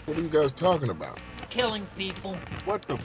What are you guys talking about? Killing people. What the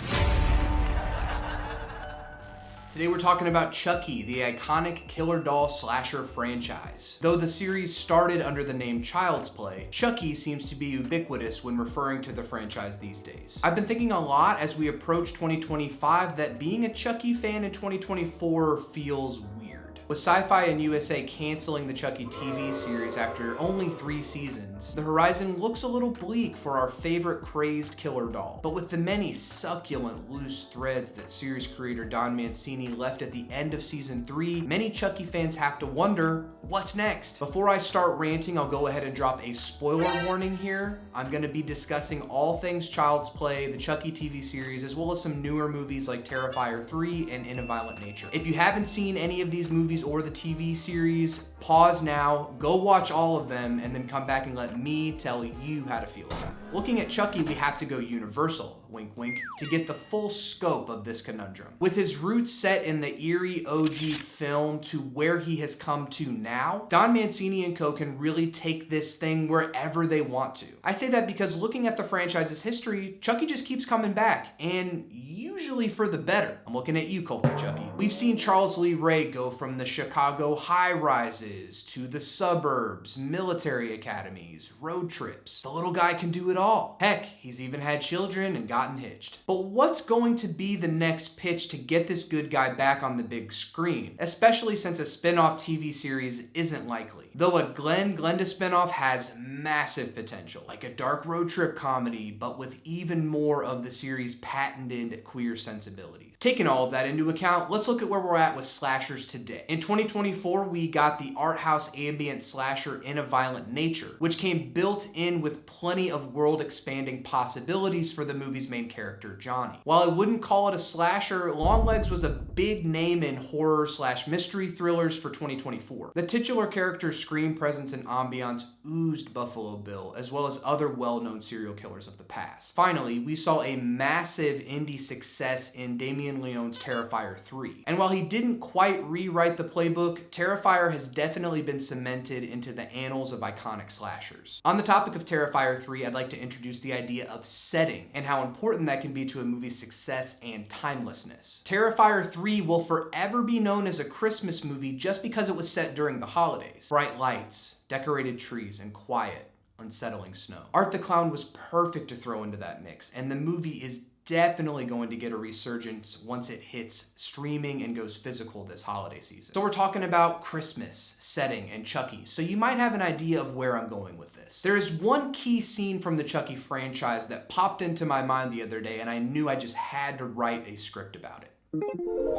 Today we're talking about Chucky, the iconic killer doll slasher franchise. Though the series started under the name Child's Play, Chucky seems to be ubiquitous when referring to the franchise these days. I've been thinking a lot as we approach 2025 that being a Chucky fan in 2024 feels weird. With Syfy and USA canceling the Chucky TV series after only 3 seasons, the horizon looks a little bleak for our favorite crazed killer doll. But with the many succulent loose threads that series creator Don Mancini left at the end of season 3, many Chucky fans have to wonder, what's next? Before I start ranting, I'll go ahead and drop a spoiler warning here. I'm going to be discussing all things Child's Play, the Chucky TV series, as well as some newer movies like Terrifier 3 and In a Violent Nature. If you haven't seen any of these movies or the TV series, pause now, go watch all of them, and then come back and let me tell you how to feel about it. Looking at Chucky, we have to go Universal, wink wink, to get the full scope of this conundrum. With his roots set in the eerie OG film to where he has come to now, Don Mancini and co can really take this thing wherever they want to. I say that because looking at the franchise's history, Chucky just keeps coming back, and usually for the better. I'm looking at you, Cult of Chucky. We've seen Charles Lee Ray go from the Chicago high-rises to the suburbs, military academies, road trips. The little guy can do it all. Heck, he's even had children and gotten hitched. But what's going to be the next pitch to get this good guy back on the big screen, especially since a spin-off TV series isn't likely? Though a Glenda spin-off has massive potential, like a dark road trip comedy, but with even more of the series' patented queer sensibilities. Taking all of that into account, let's look at where we're at with slashers today. In 2024, we got the art house ambient slasher In a Violent Nature, which came built in with plenty of world-expanding possibilities for the movie's main character, Johnny. While I wouldn't call it a slasher, Longlegs was a big name in horror/mystery thrillers for 2024. The titular character's screen presence and ambiance oozed Buffalo Bill, as well as other well-known serial killers of the past. Finally, we saw a massive indie success in Damien Leone's Terrifier 3. And while he didn't quite rewrite the playbook, Terrifier has definitely been cemented into the annals of iconic slashers. On the topic of Terrifier 3, I'd like to introduce the idea of setting and how important that can be to a movie's success and timelessness. Terrifier 3 will forever be known as a Christmas movie just because it was set during the holidays. Bright lights, decorated trees, and quiet, unsettling snow. Art the Clown was perfect to throw into that mix, and the movie is definitely going to get a resurgence once it hits streaming and goes physical this holiday season. So we're talking about Christmas, setting, and Chucky, so you might have an idea of where I'm going with this. There is one key scene from the Chucky franchise that popped into my mind the other day, and I knew I just had to write a script about it.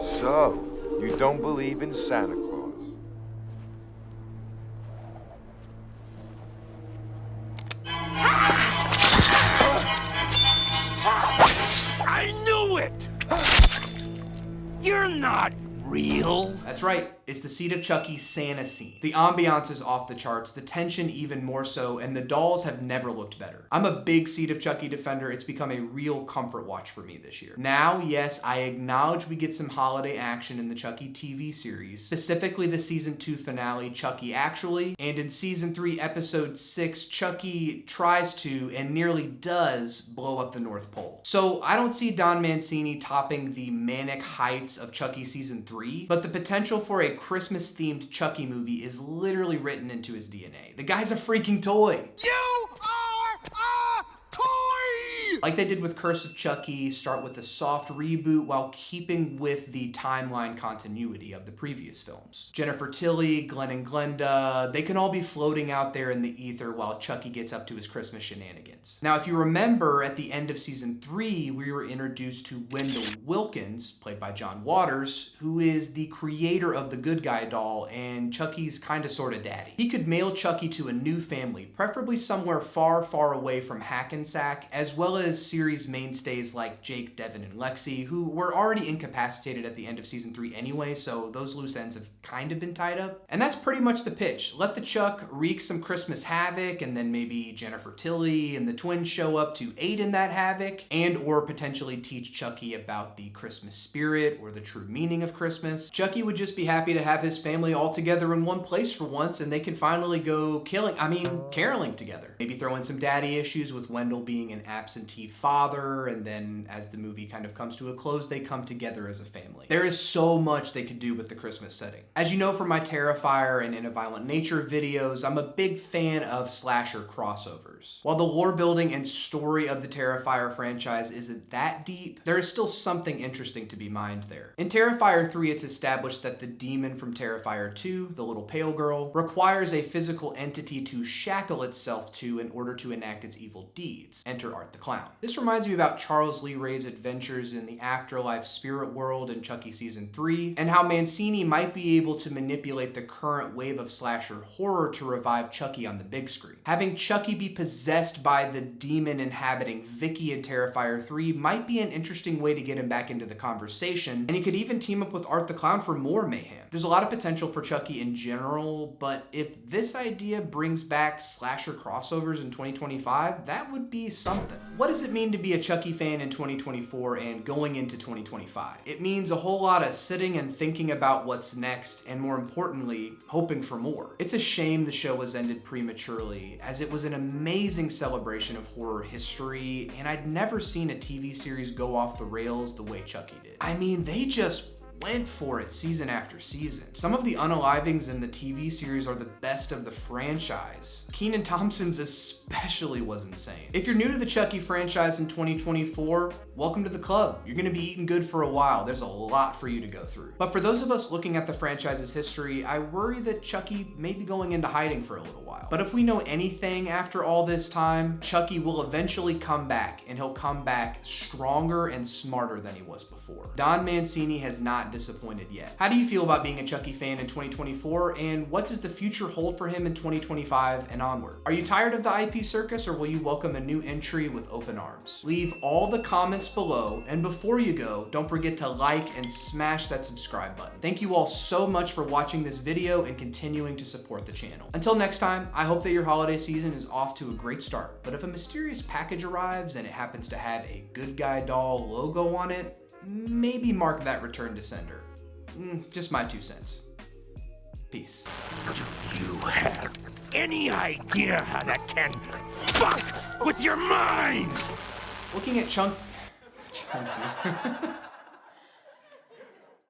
So, you don't believe in Santa Claus? I knew it! You're not real. That's right, it's the Seed of Chucky Santa scene. The ambiance is off the charts, the tension even more so, and the dolls have never looked better. I'm a big Seed of Chucky defender. It's become a real comfort watch for me this year. Now, yes, I acknowledge we get some holiday action in the Chucky TV series, specifically the season 2 finale, Chucky Actually, and in season 3, episode 6, Chucky tries to, and nearly does, blow up the North Pole. So I don't see Don Mancini topping the manic heights of Chucky season 3, but the potential for a Christmas-themed Chucky movie is literally written into his DNA. The guy's a freaking toy! You are a toy! Like they did with Curse of Chucky, start with a soft reboot while keeping with the timeline continuity of the previous films. Jennifer Tilly, Glenn and Glenda, they can all be floating out there in the ether while Chucky gets up to his Christmas shenanigans. Now, if you remember, at the end of season 3, we were introduced to Wendell Wilkins, played by John Waters, who is the creator of the Good Guy doll and Chucky's kinda sorta daddy. He could mail Chucky to a new family, preferably somewhere far, far away from Hackensack, as well as as series mainstays like Jake, Devin, and Lexi, who were already incapacitated at the end of season 3 anyway, so those loose ends have kind of been tied up. And that's pretty much the pitch. Let the Chuck wreak some Christmas havoc, and then maybe Jennifer Tilly and the twins show up to aid in that havoc, and or potentially teach Chucky about the Christmas spirit or the true meaning of Christmas. Chucky would just be happy to have his family all together in one place for once, and they can finally go caroling together. Maybe throw in some daddy issues with Wendell being an absentee father, and then as the movie kind of comes to a close, they come together as a family. There is so much they could do with the Christmas setting. As you know from my Terrifier and In a Violent Nature videos, I'm a big fan of slasher crossovers. While the lore building and story of the Terrifier franchise isn't that deep, there is still something interesting to be mined there. In Terrifier 3, it's established that the demon from Terrifier 2, the little pale girl, requires a physical entity to shackle itself to in order to enact its evil deeds. Enter Art the Clown. This reminds me about Charles Lee Ray's adventures in the afterlife spirit world in Chucky season 3, and how Mancini might be able to manipulate the current wave of slasher horror to revive Chucky on the big screen. Having Chucky be possessed by the demon inhabiting Vicky in Terrifier 3 might be an interesting way to get him back into the conversation, and he could even team up with Art the Clown for more mayhem. There's a lot of potential for Chucky in general, but if this idea brings back slasher crossovers in 2025, that would be something. What does it mean to be a Chucky fan in 2024 and going into 2025? It means a whole lot of sitting and thinking about what's next, and more importantly, hoping for more. It's a shame the show was ended prematurely, as it was an amazing celebration of horror history, and I'd never seen a TV series go off the rails the way Chucky did. I mean, they just went for it season after season. Some of the unalivings in the TV series are the best of the franchise. Kenan Thompson's especially was insane. If you're new to the Chucky franchise in 2024, welcome to the club. You're gonna be eating good for a while. There's a lot for you to go through. But for those of us looking at the franchise's history, I worry that Chucky may be going into hiding for a little while. But if we know anything after all this time, Chucky will eventually come back, and he'll come back stronger and smarter than he was before. Don Mancini has not disappointed yet. How do you feel about being a Chucky fan in 2024, and what does the future hold for him in 2025 and onward? Are you tired of the IP circus, or will you welcome a new entry with open arms? Leave all the comments below, and before you go, don't forget to like and smash that subscribe button. Thank you all so much for watching this video and continuing to support the channel. Until next time, I hope that your holiday season is off to a great start, but if a mysterious package arrives and it happens to have a good guy doll logo on it, maybe mark that return to sender. Just my 2 cents. Peace. Do you have any idea how that can fuck with your mind? Looking at Chunky.